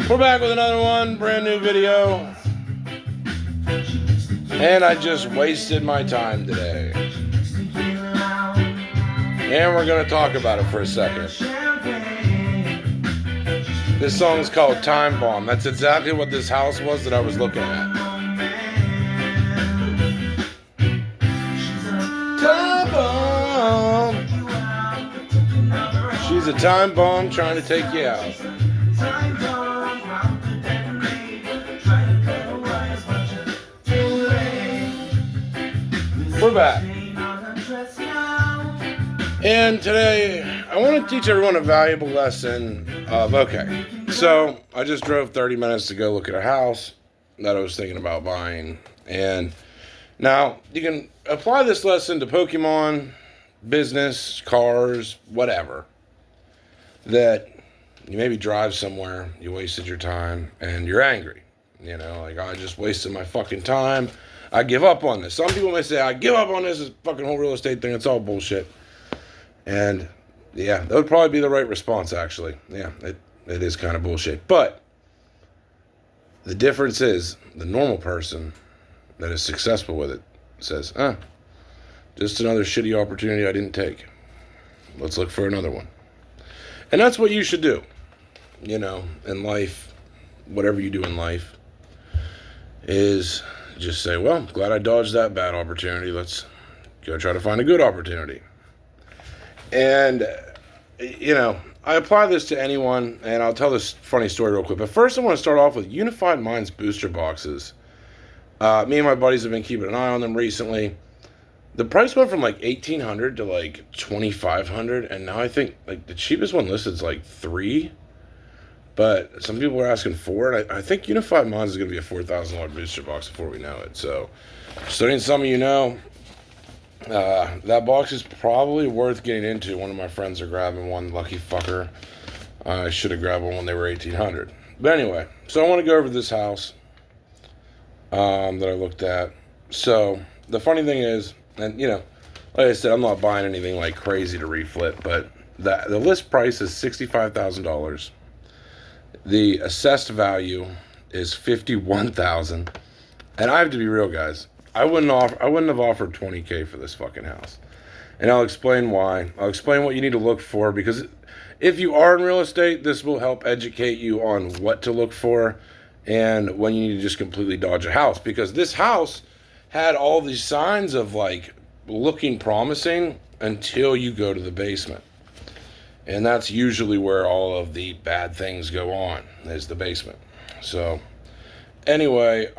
We're back with another one, brand new video. And I just wasted my time today. And we're going to talk about it for a second. This song's called Time Bomb. That's exactly what this house was that I was looking at. Time bomb. She's a time bomb trying to take you out. We're back. And today, I want to teach everyone a valuable lesson of, okay, so I just drove 30 minutes to go look at a house that I was thinking about buying. And now, you can apply this lesson to Pokemon, business, cars, whatever. That you maybe drive somewhere, you wasted your time, and you're angry. You know, like, I just wasted my fucking time. I give up on this. Some people may say, I give up on this fucking whole real estate thing. It's all bullshit. And, yeah, that would probably be the right response, actually. Yeah, it is kind of bullshit. But the difference is the normal person that is successful with it says, just another shitty opportunity I didn't take. Let's look for another one. And that's what you should do, you know, in life, whatever you do in life, is just say, well, glad I dodged that bad opportunity. Let's go try to find a good opportunity. And, you know, I apply this to anyone, and I'll tell this funny story real quick. But first I want to start off with Unified Minds booster boxes. Me and my buddies have been keeping an eye on them recently. The price went from like $1,800 to like $2,500, and now I think like the cheapest one listed is like $3,000. But some people are asking $4,000, and I think Unified Minds is going to be a $4,000 booster box before we know it. So, studying some of you know, that box is probably worth getting into. One of my friends are grabbing one, lucky fucker. I should have grabbed one when they were $1,800. But anyway, so I want to go over this house that I looked at. So, the funny thing is, and you know, like I said, I'm not buying anything like crazy to reflip, but the list price is $65,000. The assessed value is $51,000, and I have to be real, guys. I wouldn't have offered $20,000 for this fucking house, and I'll explain why. I'll explain what you need to look for, because if you are in real estate, this will help educate you on what to look for and when you need to just completely dodge a house, because this house had all these signs of like looking promising until you go to the basement. And that's usually where all of the bad things go on, is the basement. So anyway,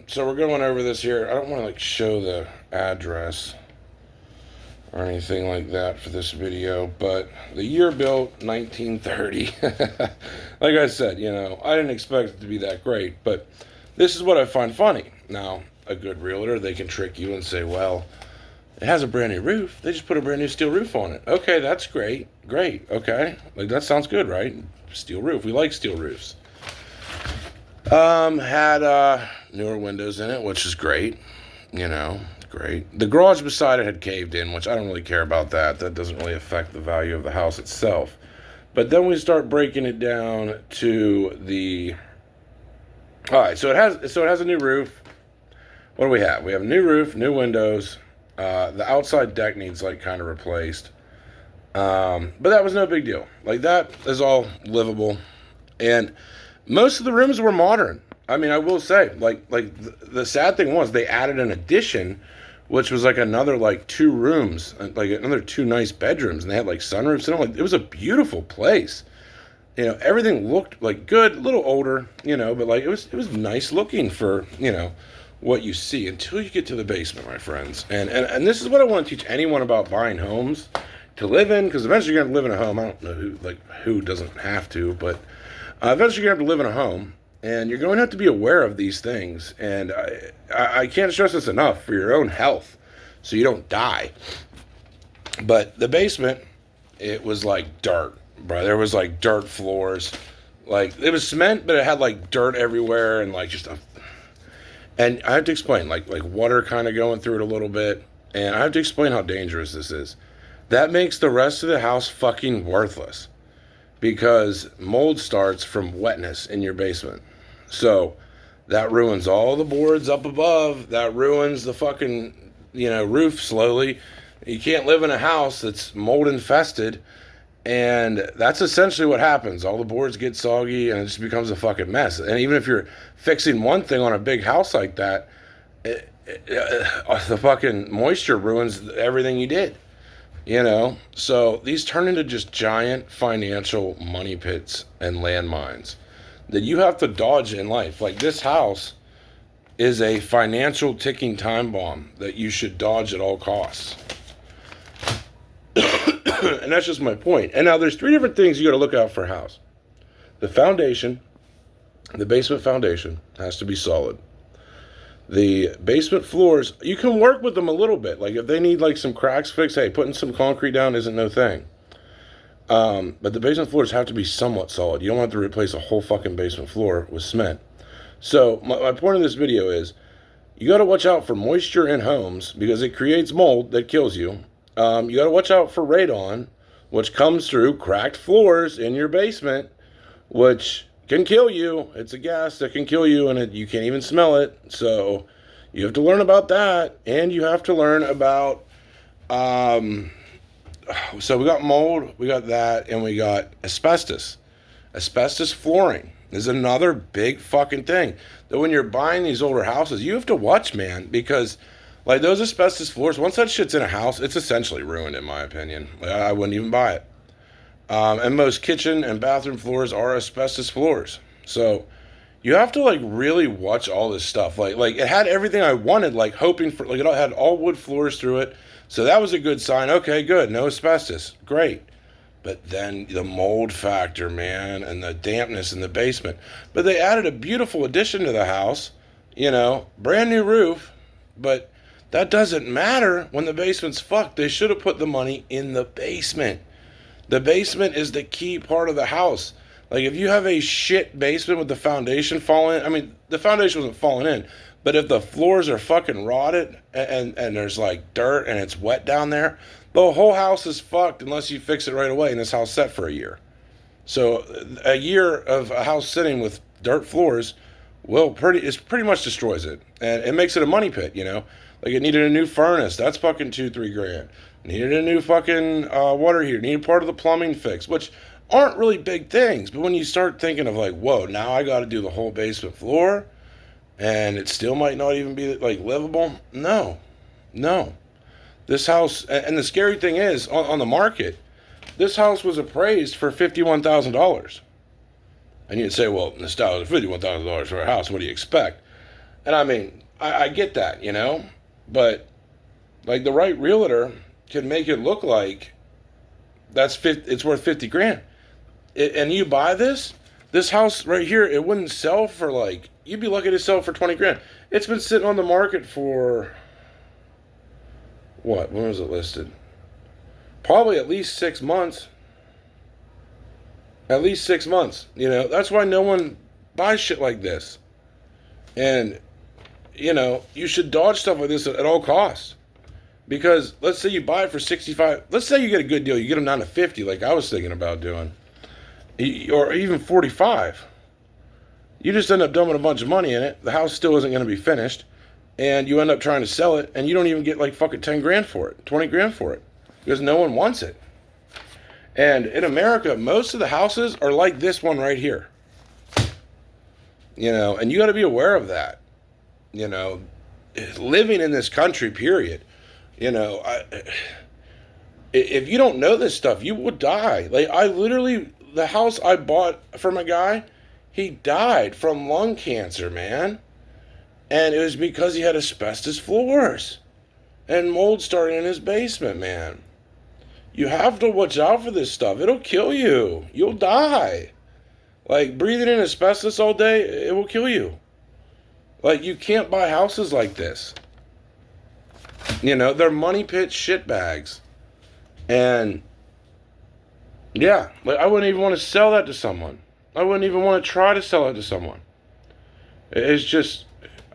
so we're going over this here. I don't want to like show the address or anything like that for this video, but the year built 1930. Like I said, you know, I didn't expect it to be that great, but this is what I find funny. Now, a good realtor, they can trick you and say, well, it has a brand new roof. They just put a brand new steel roof on it. Okay, that's great. Great. Okay. Like, that sounds good, right? Steel roof. We like steel roofs. Had newer windows in it, which is great. You know, great. The garage beside it had caved in, which I don't really care about that. That doesn't really affect the value of the house itself. But then we start breaking it down to the... All right, so it has a new roof. What do we have? We have a new roof, new windows. The outside deck needs like kind of replaced. But that was no big deal. Like, that is all livable. And most of the rooms were modern. I mean, I will say, like the sad thing was they added an addition, which was like another like 2 rooms, like another 2 nice bedrooms, and they had like sunroofs and all. Like, it was a beautiful place. You know, everything looked like good, a little older, you know, but like it was nice looking for, you know, what you see until you get to the basement, my friends. And this is what I want to teach anyone about buying homes to live in, because eventually you're going to live in a home. I don't know who doesn't have to, but eventually you're going to have to live in a home, and you're going to have to be aware of these things. And I can't stress this enough, for your own health, so you don't die. But the basement, it was like dirt, bro. There was like dirt floors. Like, it was cement, but it had like dirt everywhere, and like just and I have to explain, like water kind of going through it a little bit, and I have to explain how dangerous this is. That makes the rest of the house fucking worthless. because mold starts from wetness in your basement. So that ruins all the boards up above. That ruins the fucking, roof slowly. You can't live in a house that's mold infested. And that's essentially what happens. All the boards get soggy and it just becomes a fucking mess. And even if you're fixing one thing on a big house like that, the fucking moisture ruins everything you did. So these turn into just giant financial money pits and landmines that you have to dodge in life. Like, this house is a financial ticking time bomb that you should dodge at all costs. And that's just my point. And now there's 3 different things you got to look out for a house. The foundation, the basement foundation has to be solid. The basement floors, you can work with them a little bit. Like, if they need like some cracks fixed, hey, putting some concrete down isn't no thing. But the basement floors have to be somewhat solid. You don't have to replace a whole fucking basement floor with cement. So my point of this video is, you got to watch out for moisture in homes because it creates mold that kills you. You got to watch out for radon, which comes through cracked floors in your basement, which can kill you. It's a gas that can kill you, and you can't even smell it. So you have to learn about that, and you have to learn about, so we got mold, we got that, and we got asbestos. Asbestos flooring is another big fucking thing that when you're buying these older houses, you have to watch, man, because like those asbestos floors, once that shit's in a house, it's essentially ruined, in my opinion. Like, I wouldn't even buy it. And most kitchen and bathroom floors are asbestos floors. So you have to like really watch all this stuff. Like it had everything I wanted, like hoping for, like it had all wood floors through it. So that was a good sign. Okay, good. No asbestos. Great. But then the mold factor, man, and the dampness in the basement. But they added a beautiful addition to the house, brand new roof, but that doesn't matter when the basement's fucked. They should have put the money in the basement. The basement is the key part of the house. Like, if you have a shit basement with the foundation falling, I mean, the foundation wasn't falling in, but if the floors are fucking rotted and there's like dirt and it's wet down there, the whole house is fucked unless you fix it right away, and this house set for a year. So a year of a house sitting with dirt floors pretty much destroys it, and it makes it a money pit. Like, it needed a new furnace. That's fucking $2-3 grand. Needed a new fucking water heater. Needed part of the plumbing fix, which aren't really big things. But when you start thinking of like, whoa, now I got to do the whole basement floor, and it still might not even be like livable. No. This house, and the scary thing is, on the market, this house was appraised for $51,000. And you'd say, well, nostalgia, $51,000 for a house. What do you expect? And I mean, I get that, but like the right realtor can make it look like it's worth 50 grand. And you buy this house right here, it wouldn't sell for like, you'd be lucky to sell for 20 grand. It's been sitting on the market for what? When was it listed? Probably at least 6 months. At least 6 months. That's why no one buys shit like this. And you should dodge stuff like this at all costs. Because let's say you buy it for 65, let's say you get a good deal, you get them down to 50 like I was thinking about doing, or even 45. You just end up dumping a bunch of money in it, the house still isn't going to be finished, and you end up trying to sell it, and you don't even get like fucking 10 grand for it, 20 grand for it, because no one wants it. And in America, most of the houses are like this one right here. And you got to be aware of that. Living in this country, period. If you don't know this stuff, you would die. Like, the house I bought from a guy, he died from lung cancer, man. And it was because he had asbestos floors and mold starting in his basement, man. You have to watch out for this stuff. It'll kill you. You'll die. Like, breathing in asbestos all day, it will kill you. Like, you can't buy houses like this. They're money pit shitbags. And, yeah, like, I wouldn't even want to sell that to someone. I wouldn't even want to try to sell it to someone. It's just,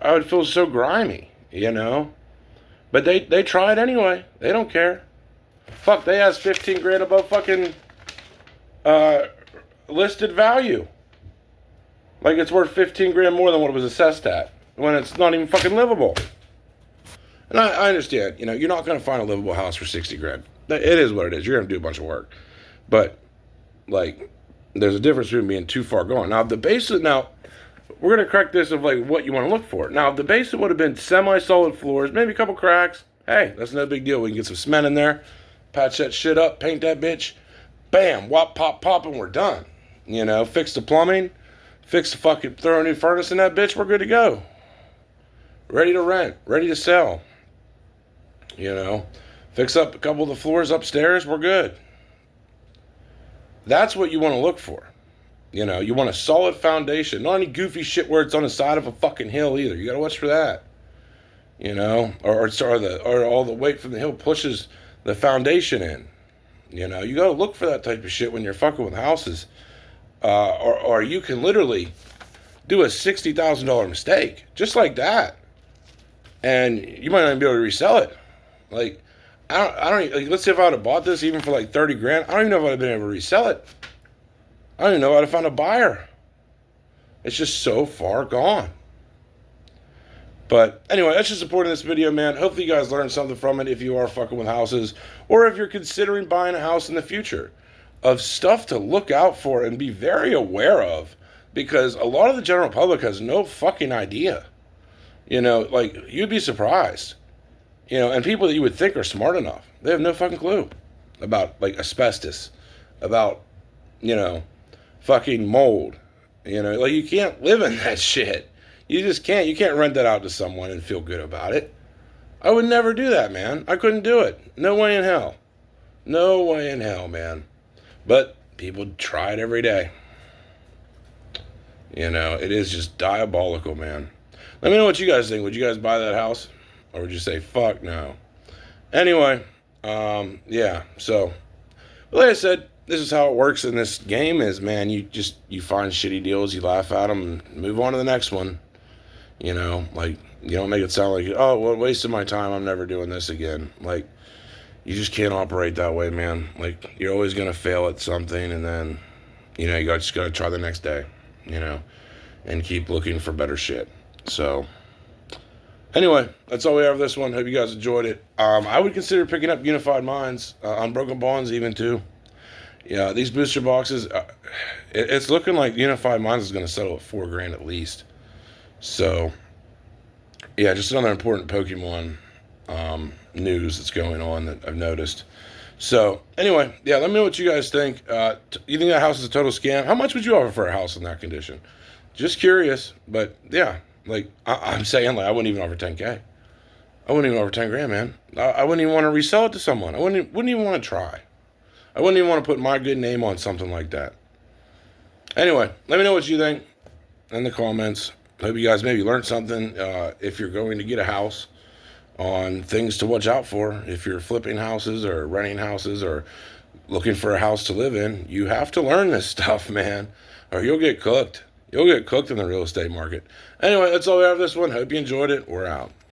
I would feel so grimy, But they try it anyway. They don't care. Fuck, they asked 15 grand above fucking listed value. Like it's worth 15 grand more than what it was assessed at when it's not even fucking livable. And I understand, you're not going to find a livable house for 60 grand. It is what it is. You're going to do a bunch of work. But, like, there's a difference between being too far gone. Now, we're going to correct this of, like, what you want to look for. Now, if the basement would have been semi-solid floors, maybe a couple cracks. Hey, that's no big deal. We can get some cement in there, patch that shit up, paint that bitch. Bam, whop, pop, pop, and we're done. Fix the plumbing, throw a new furnace in that bitch, we're good to go. Ready to rent, ready to sell. Fix up a couple of the floors upstairs, we're good. That's what you want to look for. You want a solid foundation. Not any goofy shit where it's on the side of a fucking hill either. You got to watch for that. Or all the weight from the hill pushes the foundation in. You got to look for that type of shit when you're fucking with houses. Or you can literally do a $60,000 mistake. Just like that. And you might not even be able to resell it. Like, I don't like, let's say if I would have bought this even for like 30 grand, I don't even know if I'd have been able to resell it. I don't even know if I'd have found a buyer. It's just so far gone. But anyway, that's just supporting this video, man. Hopefully you guys learned something from it if you are fucking with houses, or if you're considering buying a house in the future, of stuff to look out for and be very aware of, because a lot of the general public has no fucking idea. Like, you'd be surprised. And people that you would think are smart enough, they have no fucking clue about, like, asbestos, about, fucking mold. Like, you can't live in that shit. You just can't. You can't rent that out to someone and feel good about it. I would never do that, man. I couldn't do it. No way in hell. No way in hell, man. But people try it every day. It is just diabolical, man. Let me know what you guys think. Would you guys buy that house? Or would you say, fuck no? Anyway, yeah. So, like I said, this is how it works in this game is, man, you find shitty deals, you laugh at them, and move on to the next one. Like, you don't make it sound like, oh, well, wasted my time, I'm never doing this again. Like, you just can't operate that way, man. Like, you're always going to fail at something, and then, you just got to try the next day, and keep looking for better shit. So, anyway, that's all we have for this one. Hope you guys enjoyed it. I would consider picking up Unified Minds, Unbroken Bonds even too. Yeah, these booster boxes, it's looking like Unified Minds is going to settle at $4 grand at least. So, yeah, just another important Pokemon news that's going on that I've noticed. So, anyway, yeah, let me know what you guys think. You think that house is a total scam? How much would you offer for a house in that condition? Just curious, but yeah, like, I'm saying, like, I wouldn't even offer 10K. I wouldn't even offer 10 grand, man. I wouldn't even want to resell it to someone. I wouldn't even want to try. I wouldn't even want to put my good name on something like that. Anyway, let me know what you think in the comments. Hope you guys maybe learned something if you're going to get a house, on things to watch out for. If you're flipping houses or renting houses or looking for a house to live in, you have to learn this stuff, man, or you'll get cooked. You'll get cooked in the real estate market. Anyway, that's all we have for this one. Hope you enjoyed it. We're out.